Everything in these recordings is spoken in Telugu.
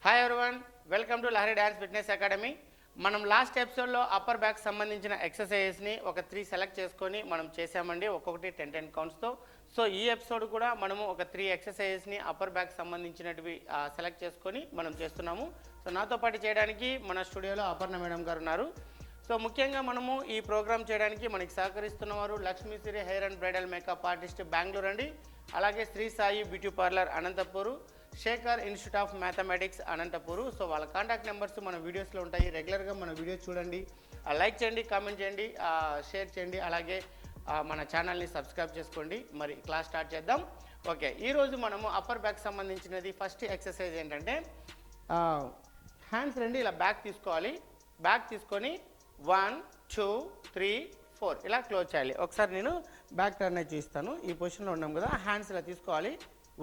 Hi everyone, welcome to Lahari dance fitness academy. మనం లాస్ట్ ఎపిసోడ్లో అప్పర్ బ్యాక్ సంబంధించిన ఎక్సర్సైజెస్ని ఒక 3 సెలెక్ట్ చేసుకొని మనం చేసామండి, ఒక్కొక్కటి 10 కౌంట్స్తో. సో ఈ ఎపిసోడ్ కూడా మనము ఒక 3 ఎక్సర్సైజెస్ని అప్పర్ బ్యాక్ సంబంధించినవి సెలెక్ట్ చేసుకొని మనం చేస్తున్నాము. సో నాతో పాటు చేయడానికి మన స్టూడియోలో అపర్ణ మేడం గారు ఉన్నారు. సో ముఖ్యంగా మనము ఈ ప్రోగ్రామ్ చేయడానికి మనకి సహకరిస్తున్నవారు Lakshmi Siri hair and bridal makeup artist Bengaluru అండి, అలాగే Shri Sai beauty parlour Anantapur, Shekar institute of mathematics Anantapur. So వాళ్ళ కాంటాక్ట్ నెంబర్స్ మన వీడియోస్లో ఉంటాయి. రెగ్యులర్గా మన వీడియోస్ చూడండి, లైక్ చేయండి, కామెంట్ చేయండి, షేర్ చేయండి, అలాగే మన ఛానల్ని సబ్స్క్రైబ్ చేసుకోండి. మరి క్లాస్ స్టార్ట్ చేద్దాం. ఓకే, ఈరోజు మనము అప్పర్ బ్యాక్ సంబంధించినది ఫస్ట్ ఎక్సర్సైజ్ ఏంటంటే హ్యాండ్స్ రెండు ఇలా బ్యాక్ తీసుకోవాలి. బ్యాక్ తీసుకొని 1 2 3 4 ఇలా క్లోజ్ చేయాలి. ఒకసారి నేను బ్యాక్ టర్న్ అయితే చూస్తాను. ఈ పొజిషన్లో ఉన్నాం కదా, హ్యాండ్స్ ఇలా తీసుకోవాలి.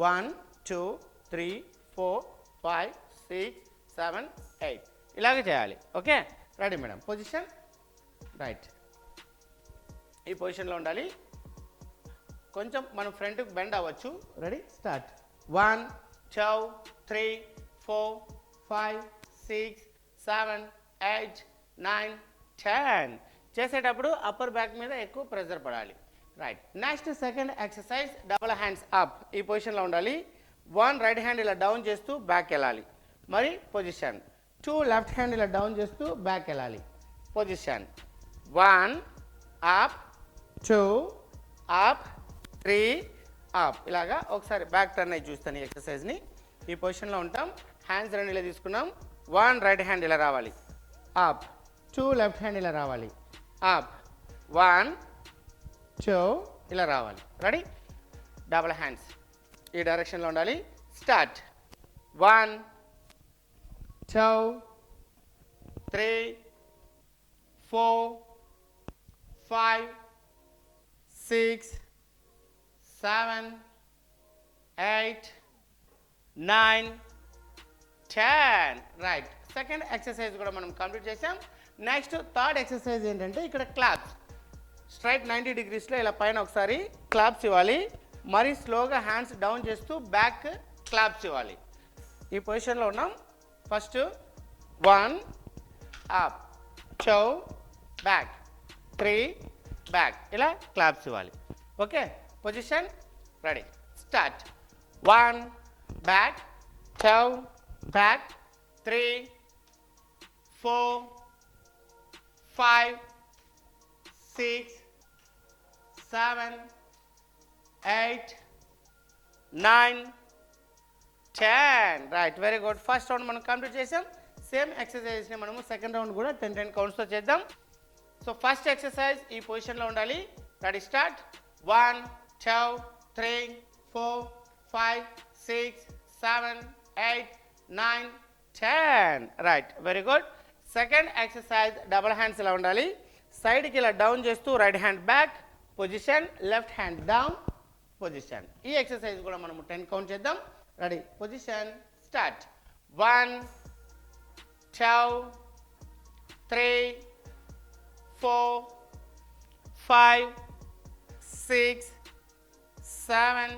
1 2 3 4 5 6 7 8 ఇలాగే చేయాలి. Okay, ready madam? Position right, ఈ పొజిషన్లో ఉండాలి. కొంచెం మనం ఫ్రంట్కి బెండ్ అవ్వచ్చు. Ready, start. 1 2 3 4 5 6 7 8 9 10 చేసేటప్పుడు అప్పర్ బ్యాక్ మీద ఎక్కువ ప్రెషర్ పడాలి. Right, next second exercise double hands up. ఈ పొజిషన్లో ఉండాలి. 1 రైట్ హ్యాండ్ ఇలా డౌన్ చేస్తూ బ్యాక్ వెళ్ళాలి. మరి పొజిషన్. 2 లెఫ్ట్ హ్యాండ్ ఇలా డౌన్ చేస్తూ బ్యాక్ వెళ్ళాలి. పొజిషన్. 1 up 2 up 3 up. ఇలాగా ఒకసారి బ్యాక్ టర్న్ అయి చూస్తాను ఈ ఎక్సర్సైజ్ని. ఈ పొజిషన్లో ఉంటాం. హ్యాండ్స్ రెండు ఇలా తీసుకున్నాం. 1 రైట్ హ్యాండ్ ఇలా రావాలి, అప్. 2 లెఫ్ట్ హ్యాండ్ ఇలా రావాలి, అప్. 1 2 ఇలా రావాలి. రెడీ, డబుల్ హ్యాండ్స్ ఈ డైరెక్షన్లో ఉండాలి. స్టార్ట్. 1 2 3 4 5 6 7 8 9 10 రైట్. సెకండ్ ఎక్సర్సైజ్ కూడా మనం కంప్లీట్ చేసాం. నెక్స్ట్ థర్డ్ ఎక్సర్సైజ్ ఏంటంటే ఇక్కడ క్లాప్స్. స్ట్రైట్ 90 డిగ్రీస్లో ఇలా పైన ఒకసారి క్లాప్స్ ఇవ్వాలి. మరి స్లోగా హ్యాండ్స్ డౌన్ చేస్తూ బ్యాక్ క్లాప్స్ ఇవ్వాలి. ఈ పొజిషన్లో ఉన్నాం. ఫస్ట్ 1 అప్ 2 బ్యాక్ 3 బ్యాక్ ఇలా క్లాప్స్ ఇవ్వాలి. Okay, position ready, start. 1 back 2 back 3 4 5 6 7 8 9 10 right, very good. First round మనం కంప్లీట్ చేసాం. సేమ్ ఎక్సర్సైజ్ని మనము సెకండ్ రౌండ్ కూడా 10 కౌంట్స్తో చేద్దాం. సో ఫస్ట్ ఎక్సర్సైజ్ ఈ పొజిషన్లో ఉండాలి. Ready, start. 1 2 3 4 5 6 7 8 9 10 right, very good. Second exercise double hands ఇలా ఉండాలి. సైడ్కి ఇలా డౌన్ చేస్తూ right hand back position, left hand down position. ఈ ఎక్సర్సైజ్ కూడా మనము 10 కౌంట్ చేద్దాం. Ready, position, start. 1 2 3 4 5 6 7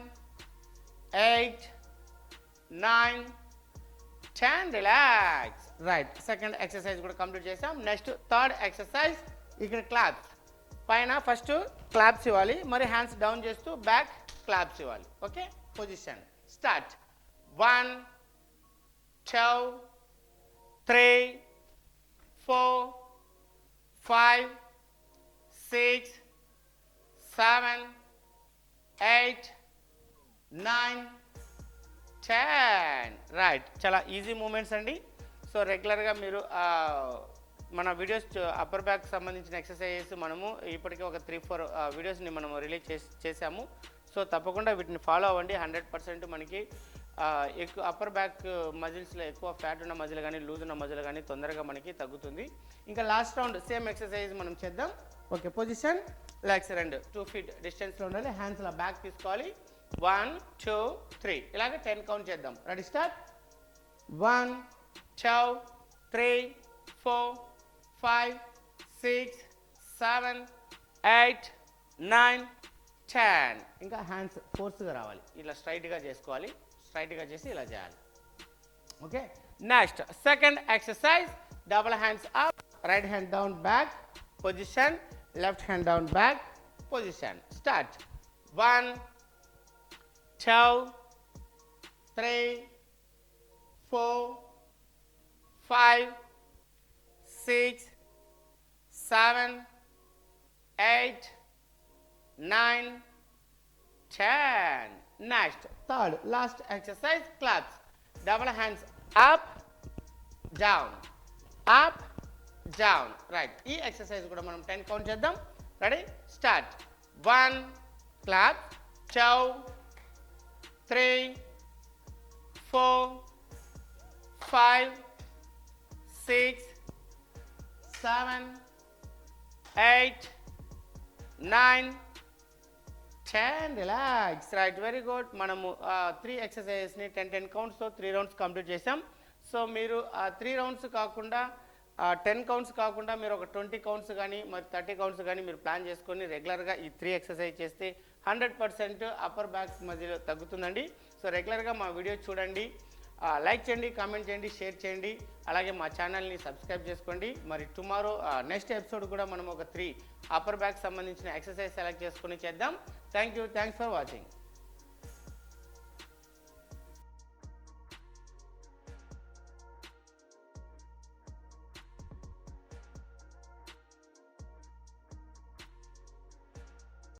8 9 10 relax. Right, second exercise కూడా కంప్లీట్ చేసాం. నెక్స్ట్ థర్డ్ ఎక్సర్సైజ్ ఇక్కడ క్లాప్స్. పైన ఫస్ట్ క్లాప్స్ ఇవ్వాలి, మరి హ్యాండ్స్ డౌన్ చేస్తూ బ్యాక్ క్లాప్స్ ఇవ్వాలి. Okay, position, start. 1 2 3 4 5 6 7 8 9 10 రైట్. చాలా ఈజీ మూమెంట్స్ అండి. సో రెగ్యులర్గా మీరు మన వీడియోస్ అప్పర్ బ్యాక్ సంబంధించిన ఎక్సర్సైజెస్ మనము ఇప్పటికే ఒక 3-4 వీడియోస్ని మనము రిలీజ్ చేసాము. సో తప్పకుండా వీటిని ఫాలో అవ్వండి. 100% మనకి ఎక్కువ అప్పర్ బ్యాక్ మజిల్స్లో ఎక్కువ ఫ్యాట్ ఉన్న మజిల్ కానీ లూజ్ ఉన్న మజిల్ కానీ తొందరగా మనకి తగ్గుతుంది. ఇంకా లాస్ట్ రౌండ్ సేమ్ ఎక్సర్సైజ్ మనం చేద్దాం. ఓకే, పొజిషన్, లెగ్స్ రెండు 2 feet డిస్టెన్స్లో ఉండాలి. హ్యాండ్స్ ఇలా బ్యాక్ తీసుకోవాలి. 1 2 3 ఇలాగే 10 కౌంట్ చేద్దాం. Ready, start. 1 2 3 4 5 6 7 8 9 10. ఇంకా హ్యాండ్స్ ఫోర్స్గా రావాలి, ఇలా స్ట్రైట్గా చేసుకోవాలి. స్ట్రైట్గా చేసి ఇలా చేయాలి. Okay, Next, second exercise, double hands up, right hand down back position, left hand down back position. Start. 1, 2, 3, 4, 5, 6, 7, 8, 9, 10. Next, third, last exercise, claps. Double hands up, down, up, down. Right. ఈ ఎక్సర్సైజ్ కూడా మనం 10 కౌంట్ చేద్దాం. Ready? Start. 1, clap, 2, 3, 4, 5, 6, 7, 8, 9, 10. Relax. Right, very good. మనము 3 ఎక్సర్సైజెస్ని 10 కౌంట్స్తో 3 రౌండ్స్ కంప్లీట్ చేసాం. సో మీరు 3 రౌండ్స్ కాకుండా 10 కౌంట్స్ కాకుండా మీరు ఒక 20 కౌంట్స్ కానీ మరి 30 కౌంట్స్ కానీ మీరు ప్లాన్ చేసుకొని రెగ్యులర్గా ఈ 3 ఎక్సర్సైజ్ చేస్తే 100% అప్పర్ బ్యాక్ మధ్యలో తగ్గుతుందండి. సో రెగ్యులర్గా మా వీడియో చూడండి, లైక్ చేయండి, కామెంట్ చేయండి, షేర్ చేయండి. అలాగే మా ఛానల్ని సబ్స్క్రైబ్ చేసుకోండి. మరి టుమారో నెక్స్ట్ ఎపిసోడ్ కూడా మనం ఒక 3 అప్పర్ బ్యాక్ సంబంధించిన ఎక్సర్సైజ్ సెలెక్ట్ చేసుకొని చేద్దాం. Thank you, thanks for watching.